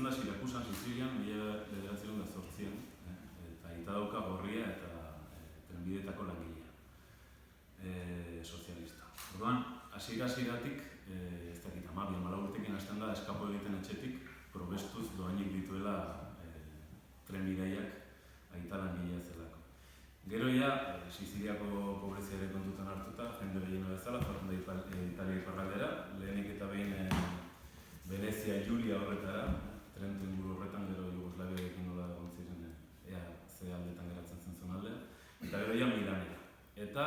da Sirakusan, Sizilian, 1908an, eta aita dauka gorria eta trenbideetako langilea, sozialista. Orduan, hasieratik, ez dakit, 12-14 urtekin hasten da eskapo egiten etxetik, probestuz doainik dituela trenbideiak aita langilea zelako. Gero ja, Siziliako pobreziare kontutan hartuta, jende gehiena bezala, joan da Italia iparraldera, lehenik eta behin Venezia, Giulia horretara, Trento inguru horretan, gero Jugoslaviarekin nola egon ziren, ea ze aldetan geratzen zen zonaldea, eta gero ja Milanera. Eta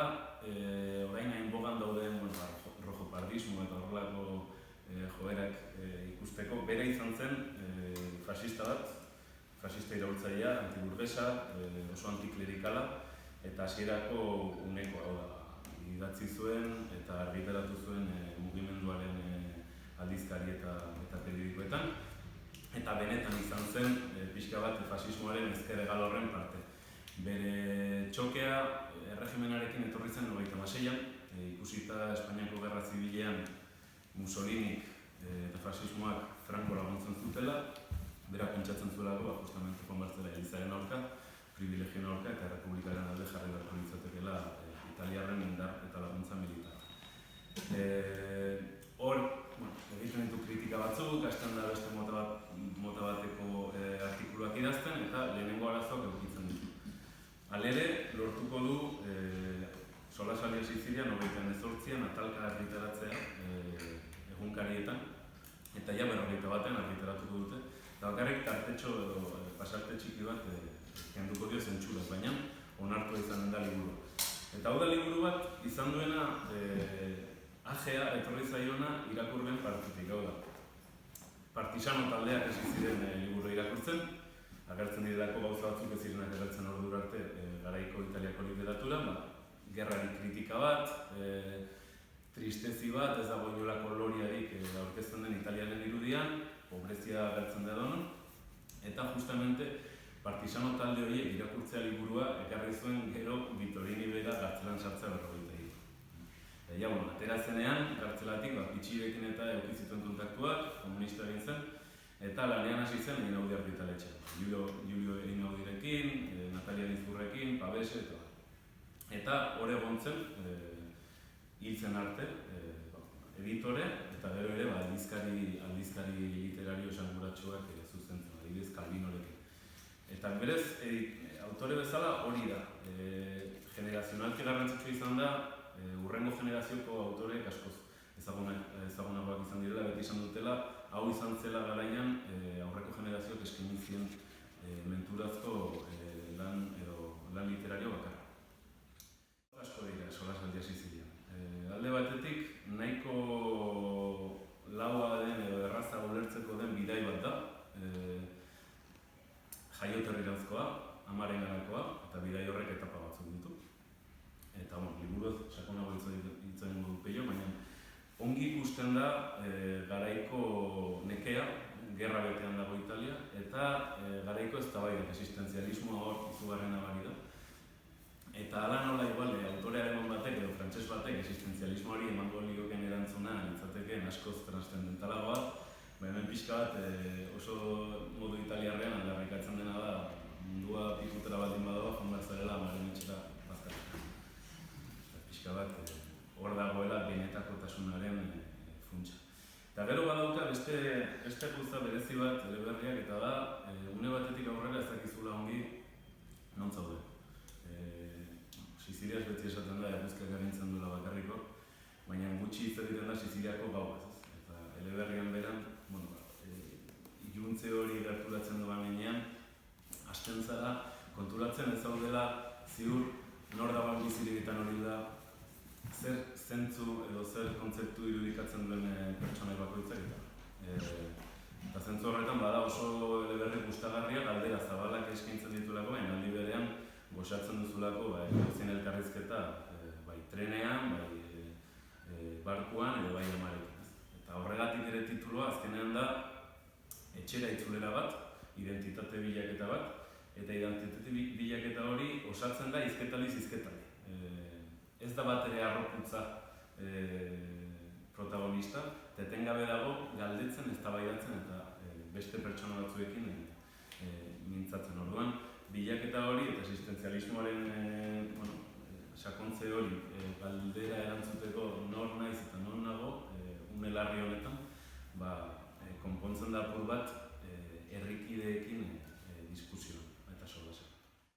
orain hain bogan dauden rojopardismo eta horrelako joerak ikusteko, bera izan zen fascista bat, fascista iraultzailea, antiburgesa, oso antiklerikala, eta hasierako uneko, hau da, idatzi zuen eta argitaratu zuen mugimenduaren aldizkari eta periodikoetan, eta benetan izan zen pixka bat fasismoaren ezker hegal horren parte. Bere txokea erregimenarekin etorri zen 96an, ikusita Espainiako Gerra Zibilean Mussolinik eta fasismoak Franco laguntzen zutela, bera pentsatzen zuelako, justamente Juan Bartzela Elizaren aurka, privilegioen aurka eta Errepublikaren alde jarri beharko litzatekeela italiarren indar eta laguntza militar. Hor, egiten ditu kritika batzuk, hasten da beste mota bateko artikuluak idazten eta lehenengo arazoak edukitzen ditu. Halere, lortuko du Solasaldia Sizilian 1998an atalka argitaratzea egunkarietan, eta ja 51an argitaratuko dute, eta bakarrik tartetxo edo pasarte txiki bat kenduko dio zentsura, baina onartua izan da liburu. Eta hau da liburu bat izan duena AGEA etorri zaiona irakurren partitik, hau da. Partisano taldeak hasi ziren liburu irakurtzen, agertzen direlako gauza batzuk ez zirenak agertzen ordura arte garaiko italiako literatura, gerrari kritika bat, tristezi bat, ez dago inolako loriarik aurkezten den italianen irudian, pobrezia agertzen da edonon, eta justamente partisano talde horiek irakurtzea liburua ekarri zuen gero Vittorini bera gartzelan sartzea 40 ditu. Ja, atera zenean, gartzelatik, pitxirekin eta eukizituen kontaktuak, komunista egin zen, eta lanean hasi zen Einaudi argitaletxean. Julio Einaudirekin, Natalia Nizburrekin, Pabese, eta hor egon zen, hiltzen arte, editore, eta gero ere aldizkari literario esanguratsuak zuzentzen, adibidez Calvinorekin. Eta berez, autore bezala hori da. Generazionalki garrantzitsua izan da, hurrengo generazioko autoreek askoz ezagunagoak izan direla, beti izan dutela, hau izan zela garaian aurreko generazioak eskaini zien menturazko lan literario bakarra. Asko dira Solasaldia Sizilian. Alde batetik, nahiko laua den edo erraza ulertzeko den bidai bat da, jaioterriranzkoa, amaren garakoa, eta bidai horrek etapa batzuk ditu. Eta, liburuaz sakonago hitzen du peio, baina ongi ikusten da garaiko nekea, gerra betean dago Italia, eta garaiko eztabaidak, existenzialismoa hor izugarren nabari da. Eta hala nola igual, autore aleman batek edo frantses batek existenzialismoari emango lioken erantzuna litzateke askoz transzendentalagoa, hemen pixka bat oso modu italiarrean aldarrikatzen dena da mundua pikutera baldin badago, joan behar zarela amaren etxera bazkatzen. Pixka bat hor dagoela benetakotasunaren funtsa. Eta gero badauka beste guzta berezi bat eleberriak eta da une batetik aurrera ez dakizula ongi non zaude. Siziliaz beti esaten da, eguzkiak agintzen duela bakarriko, baina gutxi hitz egiten da Siziliako gauaz. Eta eleberrian beran, iluntze hori gerturatzen doan heinean, hasten zara, konturatzen ez zaudela ziur nor dagoen bizirik hori da, zer zentzu edo zer kontzeptu irudikatzen duen pertsonai bakoitzak eta zentzu horretan bada oso eleberri gustagarriak aldera zabalak eskaintzen dituelako, baina aldi berean goxatzen duzulako gauzien elkarrizketa bai trenean, bai barkuan edo bai amarekin. Eta horregatik ere tituloa azkenean da etxera itzulera bat, identitate bilaketa bat, eta identitate bilaketa hori osatzen da hizketaliz hizketali. Ez da bat ere arroputza protagonista, eta etengabe dago galdetzen, eztabaidatzen eta beste pertsona batzuekin mintzatzen. Orduan, bilaketa hori eta existentzialismoaren sakontze hori galdera erantzuteko nor naiz eta non nago, une larri honetan, konpontzen da apur bat herrikideekin